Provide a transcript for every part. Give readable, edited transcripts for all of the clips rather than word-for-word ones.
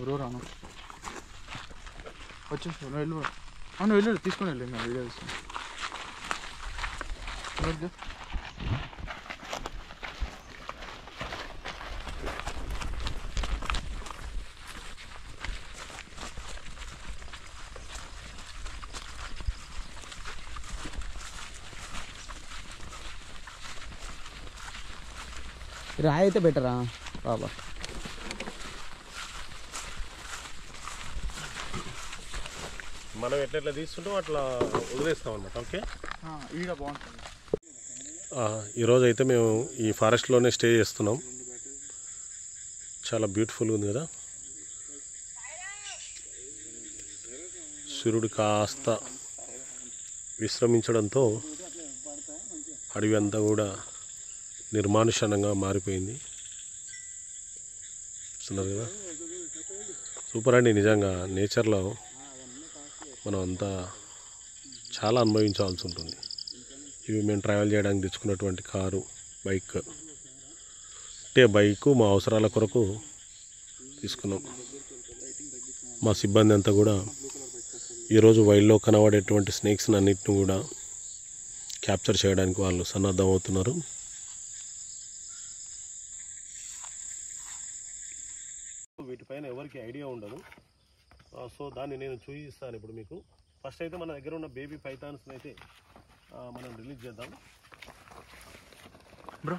Bro రాను వచ్చేసి వెళ్ళు అవును వెళ్ళు తీసుకొని వెళ్ళి నా వీడియో తీస్తాను రాయి అయితే బెటరా బాబా మనం ఎట్లా తీసుకుంటాం అట్లా వదిలేస్తాం అన్నమాట. ఓకే ఈడ బాగుంటుంది. ఈరోజు అయితే మేము ఈ ఫారెస్ట్లోనే స్టే చేస్తున్నాం. చాలా బ్యూటిఫుల్గా ఉంది కదా. సూర్యుడు కాస్త విశ్రమించడంతో అడవి అంతా కూడా నిర్మానుష్యంగా మారిపోయింది. చూస్తున్నారు కదా, సూపర్ అండి. నిజంగా నేచర్లో మనం అంతా చాలా అనుభవించాల్సి ఉంటుంది. ఇవి మేము ట్రావెల్ చేయడానికి తెచ్చుకున్నటువంటి కారు, బైక్. అంటే బైకు మా అవసరాల కొరకు తీసుకున్నాం. మా సిబ్బంది అంతా కూడా ఈరోజు వైల్డ్లో కనబడేటువంటి స్నేక్స్ని అన్నిటిని కూడా క్యాప్చర్ చేయడానికి వాళ్ళు సన్నద్ధం అవుతున్నారు. వీటిపైన ఎవరికి ఐడియా ఉండదు. సో దాన్ని నేను చూపిస్తాను ఇప్పుడు మీకు. ఫస్ట్ అయితే మన దగ్గర ఉన్న బేబీ పైథాన్స్ని అయితే మనం రిలీజ్ చేద్దాం బ్రో.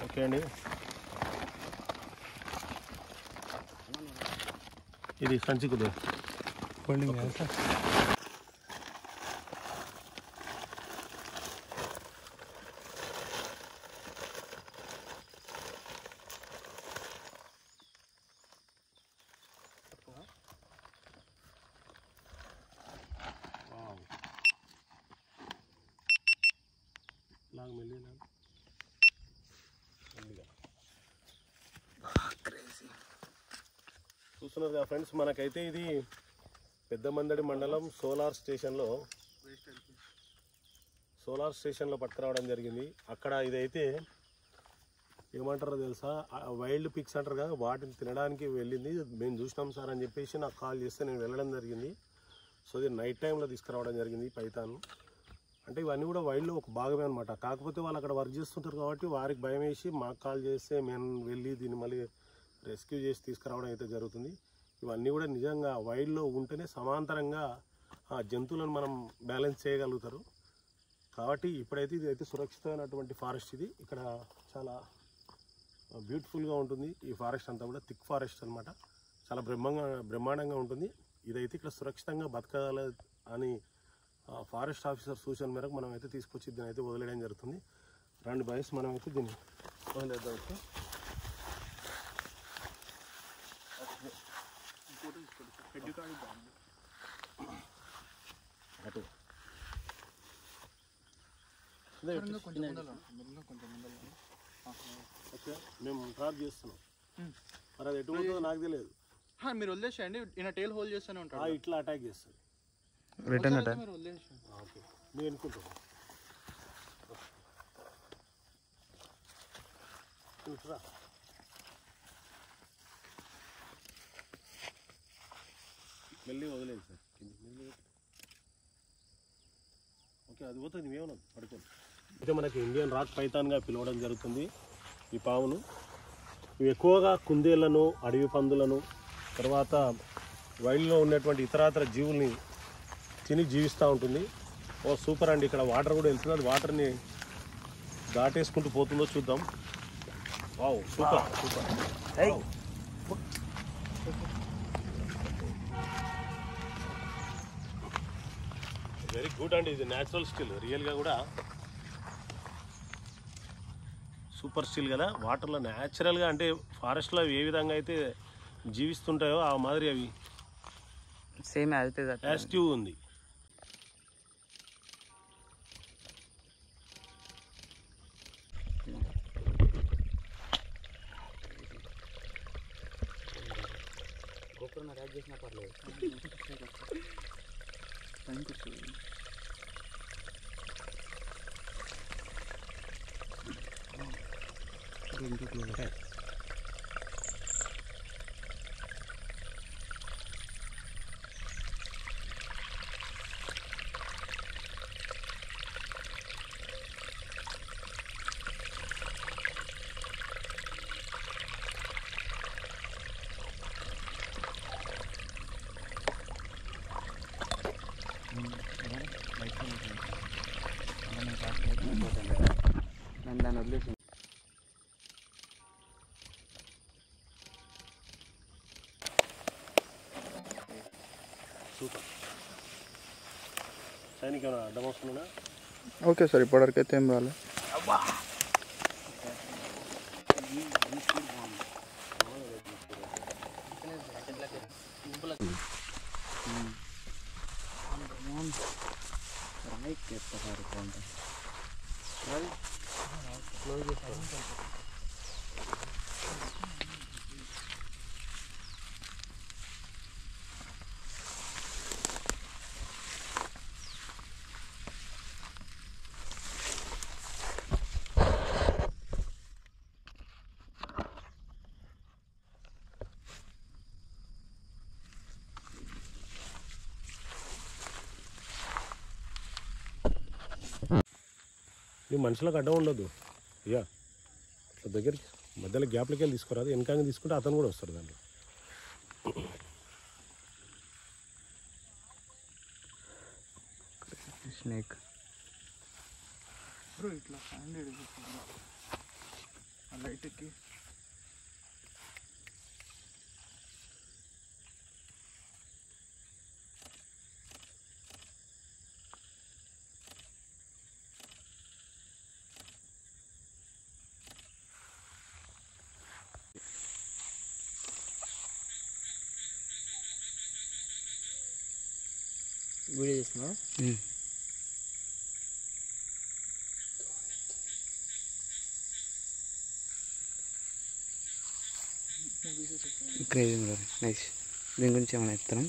ఓకే అండి, ఇది సంచి కుదే హోల్డింగ్ చూస్తున్నారు కదా ఫ్రెండ్స్, మనకైతే ఇది పెద్దమందడి మండలం సోలార్ స్టేషన్లో పట్టుకురావడం జరిగింది. అక్కడ ఇదైతే ఏమంటారో తెలుసా, వైల్డ్ పిక్స్ అంటారు కదా, వాటిని తినడానికి వెళ్ళింది. మేము చూసినాం సార్ అని చెప్పేసి నాకు కాల్ చేస్తే నేను వెళ్ళడం జరిగింది. సో ఇది నైట్ టైంలో తీసుకురావడం జరిగింది పైథాన్. అంటే ఇవన్నీ కూడా వైల్డ్లో ఒక భాగమే అనమాట. కాకపోతే వాళ్ళు అక్కడ వర్క్ చేస్తుంటారు కాబట్టి వారికి భయం వేసి మాకు కాల్ చేస్తే మేము వెళ్ళి దీన్ని మళ్ళీ రెస్క్యూ చేసి తీసుకురావడం అయితే జరుగుతుంది. ఇవన్నీ కూడా నిజంగా వైల్డ్లో ఉంటేనే సమాంతరంగా ఆ జంతువులను మనం బ్యాలెన్స్ చేయగలుగుతారు. కాబట్టి ఇప్పుడైతే ఇది అయితే సురక్షితమైనటువంటి ఫారెస్ట్. ఇది ఇక్కడ చాలా బ్యూటిఫుల్గా ఉంటుంది. ఈ ఫారెస్ట్ అంతా కూడా థిక్ ఫారెస్ట్ అనమాట. చాలా బ్రహ్మాండంగా ఉంటుంది. ఇదైతే ఇక్కడ సురక్షితంగా బతకాలి అని ఫారెస్ట్ ఆఫీసర్ సూచన మేరకు మనం అయితే తీసుకొచ్చి దీన్ని అయితే వదిలేయడం జరుగుతుంది. రండి బాయ్స్, మనం అయితే దీన్ని వదిలేద్దాం. అటు ఓకే, మేము ట్రాప్ చేస్తున్నాం. మరి అది ఎటు పోతుందో నాకు తెలియదు. మీరు వదిలేసేయండి, ఈయన టైల్ హోల్డ్ చేస్తూనే ఉంటాడు. ఇట్లా అటాక్ చేస్తుంది. రిటర్న్ అటాక్ ఓకే, మేము ఎన్నుకుంటాం. మెల్లి వదిలేదు సార్. ఓకే, అది పోతుంది, నువ్వేమన్నా పడుకోండి. అయితే మనకి ఇండియన్ రాక్ పైథాన్గా పిలవడం జరుగుతుంది ఈ పామును. ఇవి ఎక్కువగా కుందేళ్లను, అడవి పందులను, తర్వాత వైల్డ్లో ఉన్నటువంటి ఇతరాతర జీవుల్ని తిని జీవిస్తూ ఉంటుంది. ఓ సూపర్ అండి. ఇక్కడ వాటర్ కూడా వెళ్తుంది. అది వాటర్ని దాటేసుకుంటూ పోతుందో చూద్దాం. Wow, super super. Very good అండి. ఇది న్యాచురల్ స్టిల్, రియల్గా కూడా సూపర్ స్టిల్ కదా. వాటర్లో న్యాచురల్గా, అంటే ఫారెస్ట్లో అవి ఏ విధంగా అయితే జీవిస్తుంటాయో ఆ మాదిరి అవి సేమ్ యాక్టివ్ ఉంది. ఎప్పుడన్నా ర్యాక్ చేసినా పర్లేదు. టైంకి వస్తుంది. నేను దాన్ని వదిలేసి సూపర్. సైనిక్ ఏమైనా అడ్డం వస్తుందా? ఓకే సార్, ఇప్పటివరకు అయితే ఏం రాలేదు. ఇది మనుషులకు అడ్డం ఉండదు. ఇక అట్లా దగ్గరికి మధ్యలో గ్యాప్లకి వెళ్ళి తీసుకురాదు, వెనకాల తీసుకుంటే అతను కూడా వస్తాడు దాంట్లో. స్నేక్ బ్రో ఇట్లా హ్యాండ్ లైట్ ఎక్కి వీడియో చేస్తున్నావా? క్రేజింగ్ నైస్. దీని గురించి ఏమైనా చెప్తాను.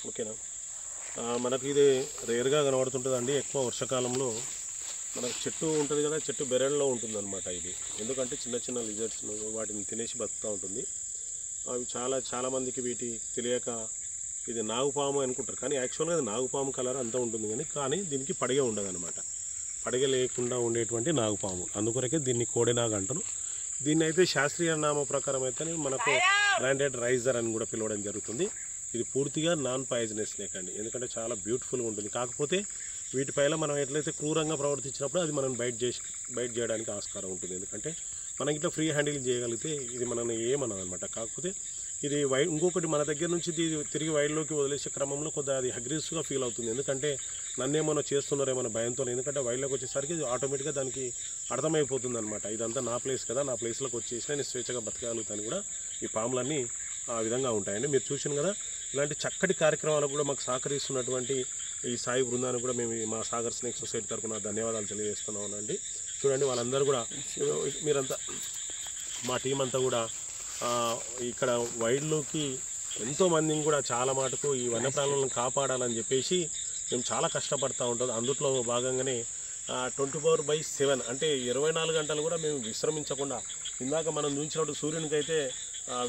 ఓకేనా, మనకు ఇది రేర్గా కనబడుతుంటుందండి. ఎక్కువ వర్షాకాలంలో మనకు చెట్టు ఉంటుంది కదా, చెట్టు బెరల్లో ఉంటుంది అనమాట ఇది. ఎందుకంటే చిన్న చిన్న లిజర్డ్స్ వాటిని తినేసి బతుకుతూ ఉంటుంది. అవి చాలామందికి వీటి తెలియక ఇది నాగుపాము అనుకుంటారు, కానీ యాక్చువల్గా అది నాగుపాము కలర్ అంతా ఉంటుంది. కానీ దీనికి పడిగ ఉండదు అనమాట. పడిగ లేకుండా ఉండేటువంటి నాగుపాము, అందుకొరకే దీన్ని కోడెనాగు అంటారు. దీన్ని అయితే శాస్త్రీయ నామ ప్రకారం అయితే మనకు బ్రాండెడ్ రైజర్ అని కూడా పిలవడం జరుగుతుంది. ఇది పూర్తిగా నాన్ పాయిజనస్ స్నేక్ అండి, ఎందుకంటే చాలా బ్యూటిఫుల్గా ఉంటుంది. కాకపోతే వీటిపైన మనం ఎట్లయితే క్రూరంగా ప్రవర్తించినప్పుడు అది మనం బైట్ చేయడానికి ఆస్కారం ఉంటుంది. ఎందుకంటే మనం ఇట్లా ఫ్రీ హ్యాండిల్ చేయగలిగితే ఇది మనల్ని ఏమన్నది అనమాట. కాకపోతే ఇది ఇంకొకటి మన దగ్గర నుంచి తిరిగి వైల్డ్లోకి వదిలేసే క్రమంలో కొద్దిగా అది అగ్రెసివ్గా ఫీల్ అవుతుంది. ఎందుకంటే నన్నేమన్నా చేస్తున్నారేమన్నా భయంతో. ఎందుకంటే వైల్డ్లోకి వచ్చేసరికి ఆటోమేటిక్గా దానికి అర్థమైపోతుంది అనమాట, ఇదంతా నా ప్లేస్ కదా, నా ప్లేస్లోకి వచ్చేసి నేను స్వేచ్ఛగా బతకగలుగుతాను కూడా. ఈ పాములన్నీ ఆ విధంగా ఉంటాయండి. మీరు చూసాను కదా, ఇలాంటి చక్కటి కార్యక్రమాలకు కూడా మాకు సహకరిస్తున్నటువంటి ఈ సాయి బృందానికి కూడా మేము మా సాగర్ స్నేక్ సొసైటీ తరఫున ధన్యవాదాలు తెలియజేస్తున్నామండి. చూడండి, వాళ్ళందరూ కూడా మీరంతా మా టీం అంతా కూడా ఇక్కడ వైల్డ్లోకి ఎంతోమందిని కూడా చాలా మటుకు ఈ వన్యప్రాణులను కాపాడాలని చెప్పేసి మేము చాలా కష్టపడుతూ ఉంటాం. అందులో భాగంగానే 24/7 అంటే 24 గంటలు కూడా మేము విశ్రమించకుండా, ఇందాక మనం చూసినప్పుడు సూర్యునికి అయితే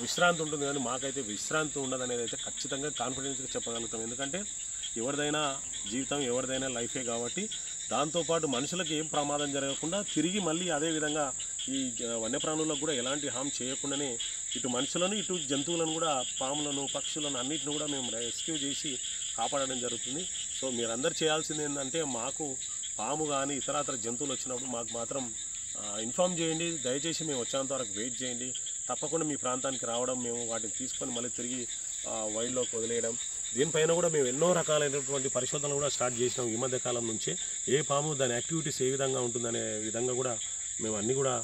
విశ్రాంతి ఉంటుంది, కానీ మాకైతే విశ్రాంతి ఉండదు అనేది అయితే ఖచ్చితంగా కాన్ఫిడెన్స్గా చెప్పగలుగుతాం. ఎందుకంటే ఎవరిదైనా జీవితం, ఎవరిదైనా లైఫే కాబట్టి దాంతోపాటు మనుషులకు ఏం ప్రమాదం జరగకుండా తిరిగి మళ్ళీ అదేవిధంగా ఈ వన్యప్రాణులకు కూడా ఎలాంటి హామ్ చేయకుండానే ఇటు మనుషులను ఇటు జంతువులను కూడా, పాములను పక్షులను అన్నిటిని కూడా మేము రెస్క్యూ చేసి కాపాడడం జరుగుతుంది. సో మీరందరూ చేయాల్సింది ఏంటంటే, మాకు పాము కానీ ఇతరత్ర జంతువులు వచ్చినప్పుడు మాకు మాత్రం ఇన్ఫామ్ చేయండి. దయచేసి మేము వచ్చేంత వరకు వెయిట్ చేయండి. తప్పకుండా మీ ప్రాంతానికి రావడం, మేము వాటిని తీసుకొని మళ్ళీ తిరిగి వైల్డ్లోకి వదిలేయడం. దీనిపైన కూడా మేము ఎన్నో రకాలైనటువంటి పరిశోధనలు కూడా స్టార్ట్ చేసినాం ఈ మధ్య కాలం నుంచే. ఏ పాము దాని యాక్టివిటీస్ ఏ విధంగా ఉంటుందనే విధంగా కూడా మేము అన్నీ కూడా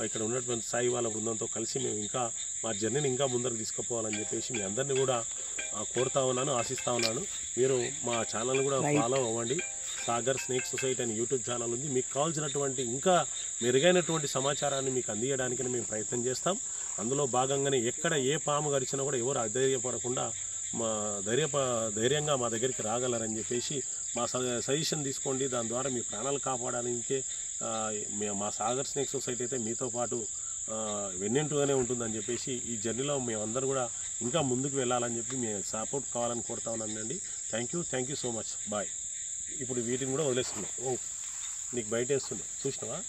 ఇక్కడ ఉన్నటువంటి సాయి వాళ్ళ బృందంతో కలిసి మేము ఇంకా మా జర్నీని ఇంకా ముందరకు తీసుకుపోవాలని చెప్పేసి మీ అందరినీ కూడా కోరుతా ఉన్నాను, ఆశిస్తూ ఉన్నాను. మీరు మా ఛానల్ని కూడా ఫాలో అవ్వండి, సాగర్ స్నేక్ సొసైటీ అని యూట్యూబ్ ఛానల్ ఉంది. మీకు కావాల్సినటువంటి ఇంకా మెరుగైనటువంటి సమాచారాన్ని మీకు అందించడానికి మేము ప్రయత్నం చేస్తాం. అందులో భాగంగానే ఎక్కడ ఏ పాము గరిచినా కూడా ఎవరు అధైర్యపడకుండా మా ధైర్యంగా మా దగ్గరికి రాగలరని చెప్పేసి మా సజెషన్ తీసుకోండి. దాని ద్వారా మీ ప్రాణాలు కాపాడడానికి మా సాగర్ స్నేక్ సొసైటీ అయితే మీతో పాటు వెన్నెంటుగానే ఉంటుందని చెప్పేసి ఈ జర్నీలో మేమందరూ కూడా ఇంకా ముందుకు వెళ్ళాలని చెప్పి మేము సపోర్ట్ కావాలని కోరుతా ఉన్నానండి. Thank you so much. Bye. ఇప్పుడు వీటిని కూడా వదిలేస్తున్నాం. నీకు బయట వేస్తున్నాయి చూసినావా?